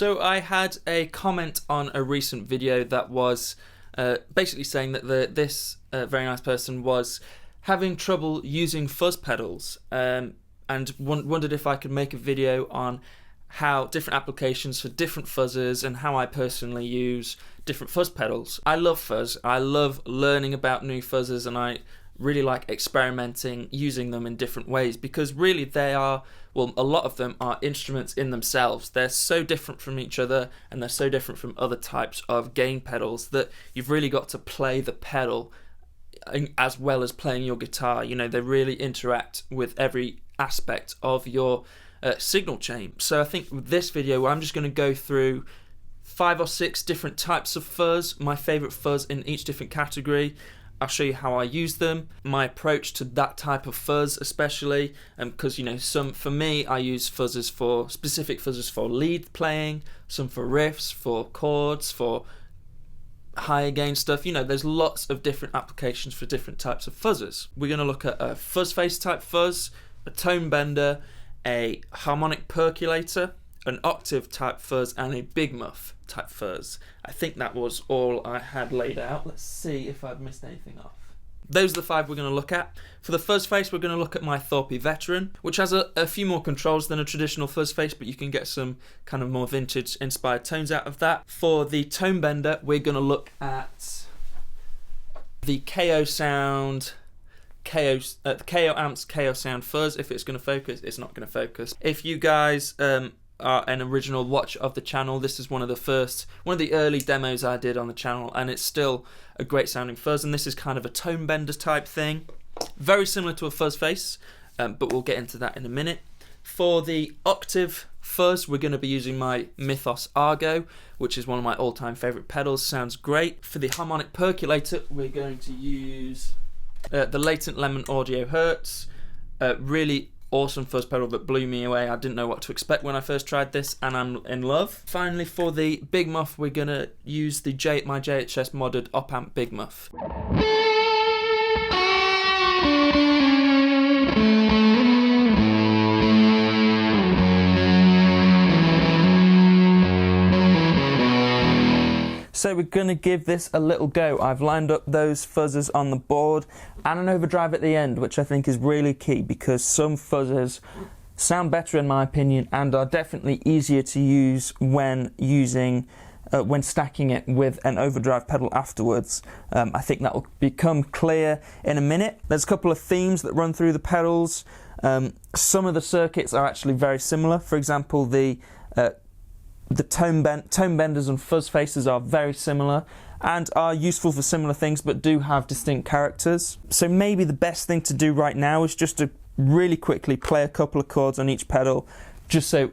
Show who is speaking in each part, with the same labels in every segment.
Speaker 1: So I had a comment on a recent video that was basically saying that this very nice person was having trouble using fuzz pedals and wondered if I could make a video on how different applications for different fuzzes and how I personally use different fuzz pedals. I love fuzz. I love learning about new fuzzes, and I really like experimenting using them in different ways, because really they are, well, a lot of them are instruments in themselves. They're so different from each other, and they're so different from other types of gain pedals that you've really got to play the pedal as well as playing your guitar. You know, they really interact with every aspect of your signal chain. So I think with this video I'm just going to go through 5 or 6 different types of fuzz, my favorite fuzz in each different category. I'll show you how I use them, my approach to that type of fuzz especially, because you know, for me I use fuzzes for specific fuzzes for lead playing, some for riffs, for chords, for higher gain stuff. You know, there's lots of different applications for different types of fuzzes. We're going to look at a fuzz face type fuzz, a tone bender, a harmonic percolator, an octave type fuzz, and a big muff type fuzz. I think that was all I had laid out. Let's see if I've missed anything off. Those are the 5 we're going to look at. For the fuzz face, we're going to look at my Thorpy Veteran, which has a few more controls than a traditional fuzz face, but you can get some kind of more vintage inspired tones out of that. For the tone bender, we're going to look at the KO Sound the KO Amps KO Sound Fuzz. If it's going to focus, it's not going to focus. If you guys are an original watcher of the channel, this is one of the early demos I did on the channel, and it's still a great sounding fuzz, and this is kind of a tone bender type thing, very similar to a fuzz face, but we'll get into that in a minute. For the octave fuzz, we're going to be using my Mythos Argo, which is one of my all-time favorite pedals. Sounds great. For the harmonic percolator, we're going to use the Latent Lemon Audio Hertz, really awesome fuzz pedal that blew me away. I didn't know what to expect when I first tried this, and I'm in love. Finally, for the big muff, we're gonna use the my JHS modded op amp big muff. So we're going to give this a little go. I've lined up those fuzzes on the board and an overdrive at the end, which I think is really key, because some fuzzes sound better in my opinion and are definitely easier to use when stacking it with an overdrive pedal afterwards. I think that will become clear in a minute. There's a couple of themes that run through the pedals. Some of the circuits are actually very similar. For example, the tone benders and fuzz faces are very similar and are useful for similar things, but do have distinct characters. So maybe the best thing to do right now is just to really quickly play a couple of chords on each pedal, just so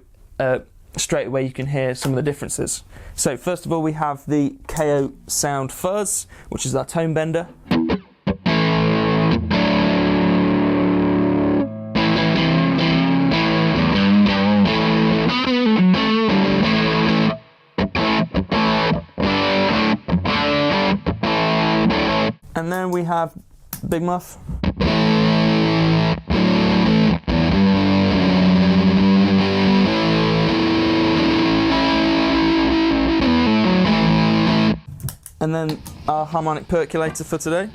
Speaker 1: straight away you can hear some of the differences. So first of all, we have the KO Sound Fuzz, which is our tone bender. And then we have Big Muff. And then our harmonic percolator for today.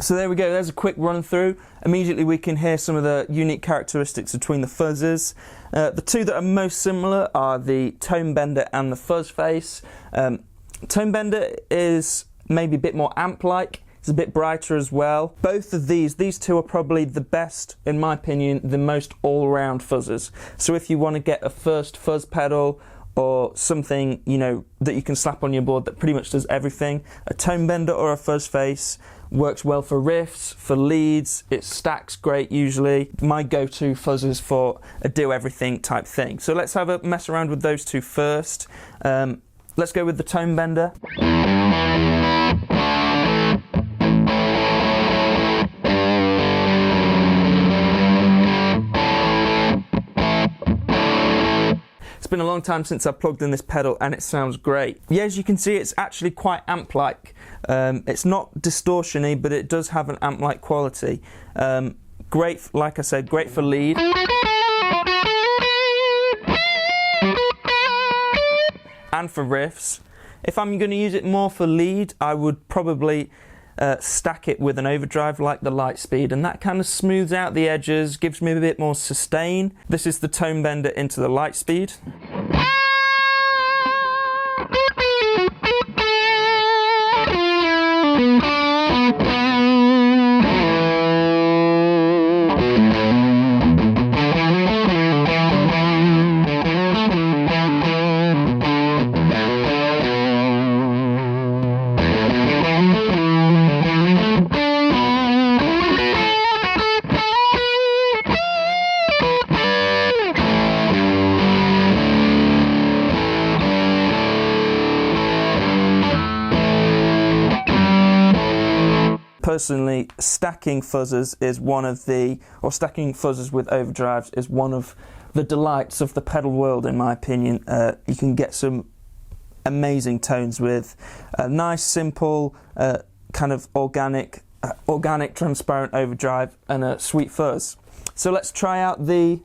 Speaker 1: So there we go, there's a quick run through. Immediately we can hear some of the unique characteristics between the fuzzes. The two that are most similar are the tone bender and the fuzz face. Tone bender is maybe a bit more amp-like, it's a bit brighter as well. Both of these two are probably the best, in my opinion, the most all-round fuzzers. So if you want to get a first fuzz pedal, or something, you know, that you can slap on your board that pretty much does everything. A tone bender or a fuzz face works well for riffs, for leads, it stacks great usually. My go-to fuzz is for a do everything type thing. So let's have a mess around with those two first. Let's go with the tone bender. It's been a long time since I plugged in this pedal and it sounds great. Yeah, as you can see, it's actually quite amp-like. It's not distortion-y, but it does have an amp-like quality. Great, like I said, great for lead. And for riffs. If I'm going to use it more for lead, I would probably stack it with an overdrive like the Lightspeed, and that kind of smooths out the edges, gives me a bit more sustain. This is the tone bender into the Lightspeed. Personally, stacking fuzzes is one of the, or stacking fuzzes with overdrives is one of the delights of the pedal world, in my opinion. You can get some amazing tones with a nice, simple, kind of organic, transparent overdrive and a sweet fuzz. So let's try out the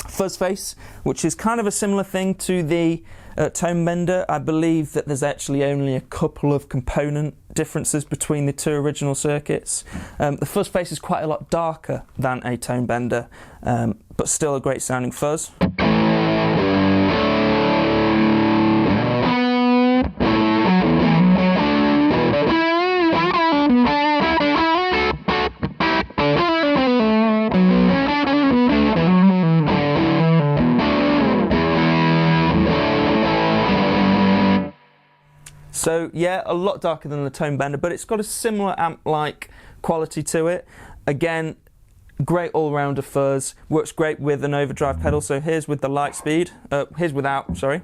Speaker 1: fuzz face, which is kind of a similar thing to the tone bender. I believe that there's actually only a couple of component differences between the two original circuits. The fuzz face is quite a lot darker than a tone bender, but still a great sounding fuzz. So yeah, a lot darker than the tone bender, but it's got a similar amp-like quality to it. Again, great all-rounder fuzz, works great with an overdrive pedal. So here's with the Lightspeed, here's without, sorry.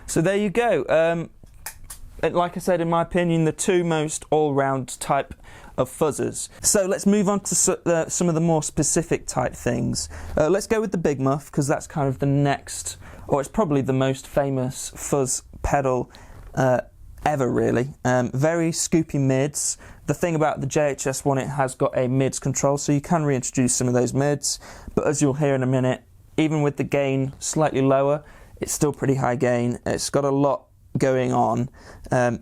Speaker 1: So there you go. Like I said, in my opinion, the two most all-round type of fuzzers. So let's move on to some of the more specific type things. Let's go with the Big Muff, because that's kind of the next, or it's probably the most famous fuzz pedal ever, really. Very scoopy mids. The thing about the JHS one, it has got a mids control, so you can reintroduce some of those mids, but as you'll hear in a minute, even with the gain slightly lower, it's still pretty high gain. It's got a lot going on.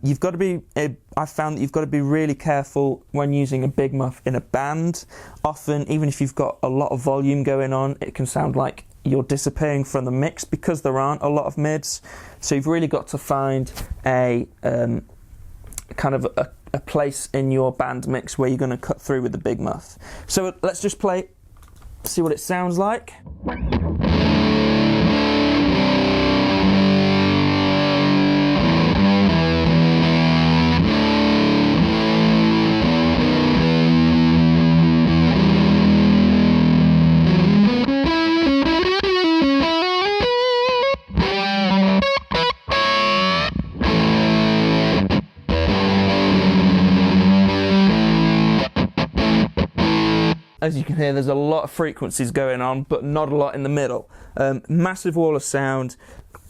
Speaker 1: You've got to be, I found that you've got to be really careful when using a Big Muff in a band. Often, even if you've got a lot of volume going on, it can sound like you're disappearing from the mix because there aren't a lot of mids. So you've really got to find a kind of a place in your band mix where you're going to cut through with the Big Muff. So let's just play, see what it sounds like. As you can hear, there's a lot of frequencies going on, but not a lot in the middle. Massive wall of sound.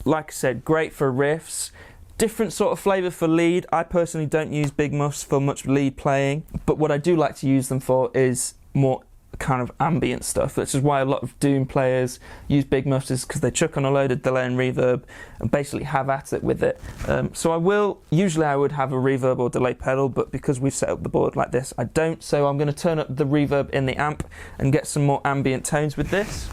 Speaker 1: Like I said, great for riffs. Different sort of flavour for lead. I personally don't use Big Muffs for much lead playing, but what I do like to use them for is more kind of ambient stuff, which is why a lot of Doom players use big muffs, is because they chuck on a load of delay and reverb and basically have at it with it. So usually I would have a reverb or delay pedal, but because we've set up the board like this, I don't. So I'm going to turn up the reverb in the amp and get some more ambient tones with this.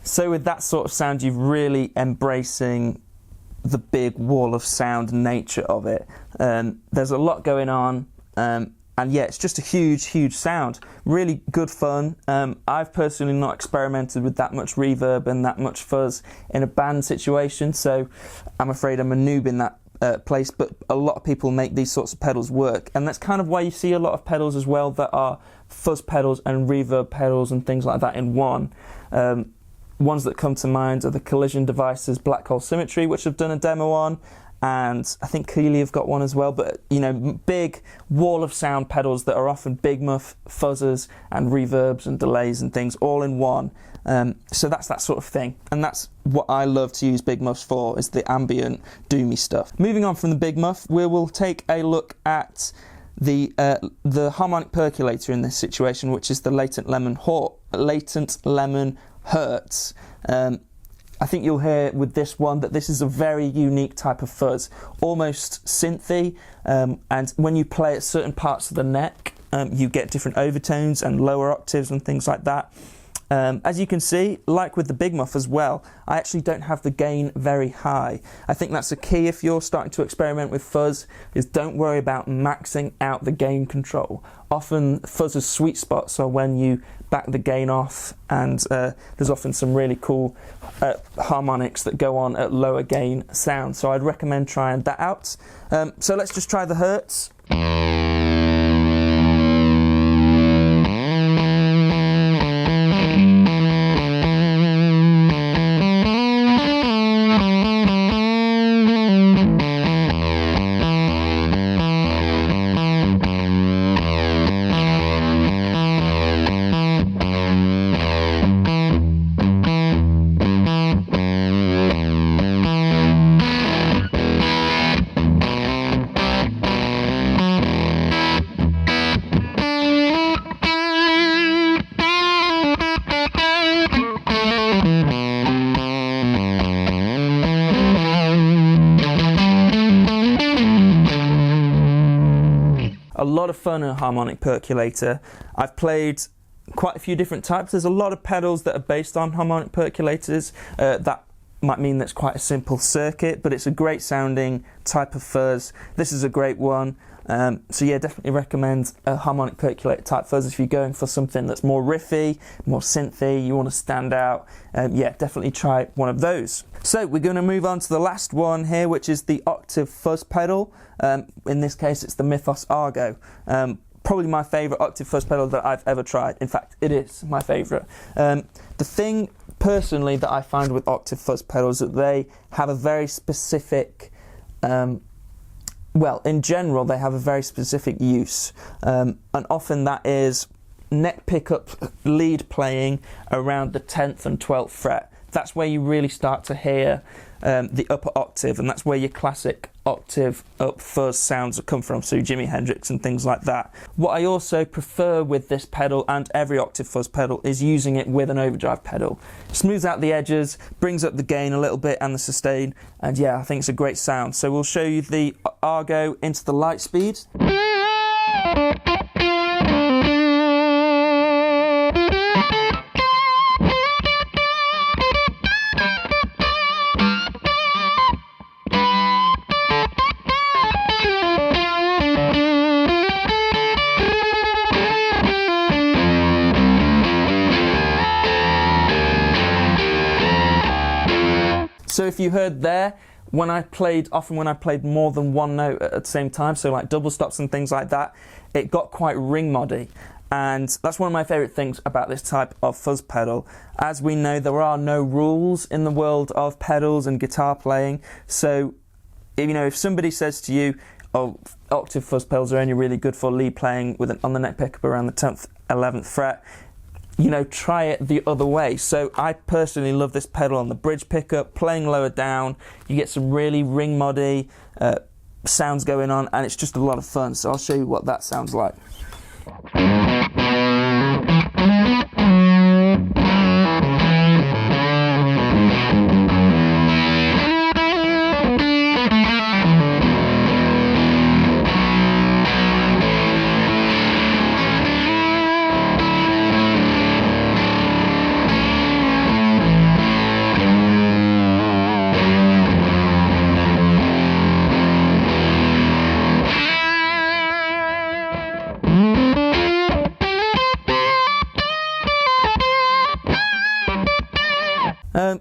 Speaker 1: So with that sort of sound, you're really embracing the big wall of sound nature of it. There's a lot going on, and yeah, it's just a huge sound. Really good fun. I've personally not experimented with that much reverb and that much fuzz in a band situation, so I'm afraid I'm a noob in that place, but a lot of people make these sorts of pedals work, and that's kind of why you see a lot of pedals as well that are fuzz pedals and reverb pedals and things like that in one. Ones that come to mind are the Collision Devices Black Hole Symmetry, which I've done a demo on, and I think Keeley have got one as well, but you know, big wall of sound pedals that are often big muff, fuzzers and reverbs and delays and things all in one. So that's that sort of thing, and that's what I love to use big muffs for, is the ambient doomy stuff. Moving on from the big muff, we will take a look at the harmonic percolator in this situation, which is the Latent Lemon Hertz. I think you'll hear with this one that this is a very unique type of fuzz, almost synthy, and when you play at certain parts of the neck, you get different overtones and lower octaves and things like that. As you can see, like with the big muff as well, I actually don't have the gain very high. I think that's a key if you're starting to experiment with fuzz, is don't worry about maxing out the gain control. Often fuzz's sweet spots are when you back the gain off, and there's often some really cool harmonics that go on at lower gain sound, so I'd recommend trying that out. So let's just try the Hertz. A lot of fun in a harmonic percolator. I've played quite a few different types. There's a lot of pedals that are based on harmonic percolators. That might mean that's quite a simple circuit, but it's a great sounding type of fuzz. This is a great one. So yeah, definitely recommend a harmonic percolator type fuzz if you're going for something that's more riffy, more synthy, you want to stand out. Yeah, definitely try one of those. So we're going to move on to the last one here, which is the Octave fuzz pedal. In this case, it's the Mythos Argo. Probably my favourite Octave fuzz pedal that I've ever tried. In fact, it is my favourite. The thing personally that I find with Octave fuzz pedals is that they have a very specific, well, in general, they have a very specific use, and often that is neck pickup lead playing around the 10th and 12th fret. That's where you really start to hear the upper octave, and that's where your classic octave up fuzz sounds come from, so Jimi Hendrix and things like that. What I also prefer with this pedal and every Octave fuzz pedal is using it with an overdrive pedal. Smooths out the edges, brings up the gain a little bit and the sustain, and yeah, I think it's a great sound. So we'll show you the Argo into the light speed. So if you heard there, often when I played more than one note at the same time, so like double stops and things like that, it got quite ring moddy. And that's one of my favourite things about this type of fuzz pedal. As we know, there are no rules in the world of pedals and guitar playing. So, if somebody says to you, oh, Octave fuzz pedals are only really good for lead playing with an on-the-neck pickup around the 10th, 11th fret, try it the other way. So I personally love this pedal on the bridge pickup, playing lower down. You get some really ring moddy sounds going on, and it's just a lot of fun. So I'll show you what that sounds like.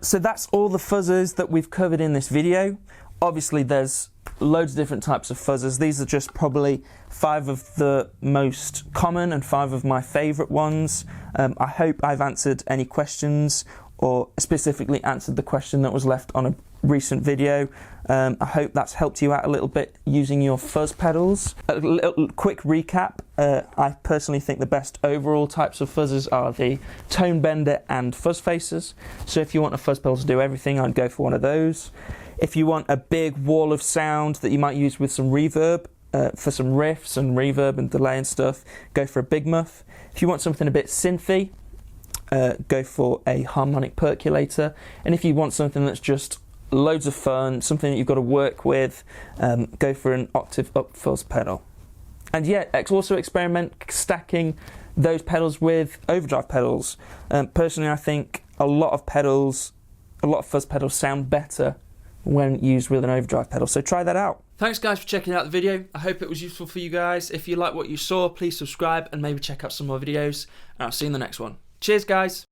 Speaker 1: So that's all the fuzzers that we've covered in this video. Obviously there's loads of different types of fuzzers. These are just probably 5 of the most common and 5 of my favourite ones. I hope I've answered any questions, or specifically answered the question that was left on a recent video. I hope that's helped you out a little bit using your fuzz pedals. A little quick recap. I personally think the best overall types of fuzzers are the tone bender and fuzz facers. So if you want a fuzz pedal to do everything, I'd go for one of those. If you want a big wall of sound that you might use with some reverb, for some riffs and reverb and delay and stuff, go for a big Muff. If you want something a bit synthy, go for a Harmonic Percolator. And if you want something that's just loads of fun, something that you've got to work with, go for an Octave up fuzz pedal. And yeah, also experiment stacking those pedals with overdrive pedals. Personally, I think a lot of fuzz pedals sound better when used with an overdrive pedal, so try that out. Thanks guys for checking out the video. I hope it was useful for you guys. If you like what you saw, please subscribe and maybe check out some more videos, and I'll see you in the next one. Cheers guys.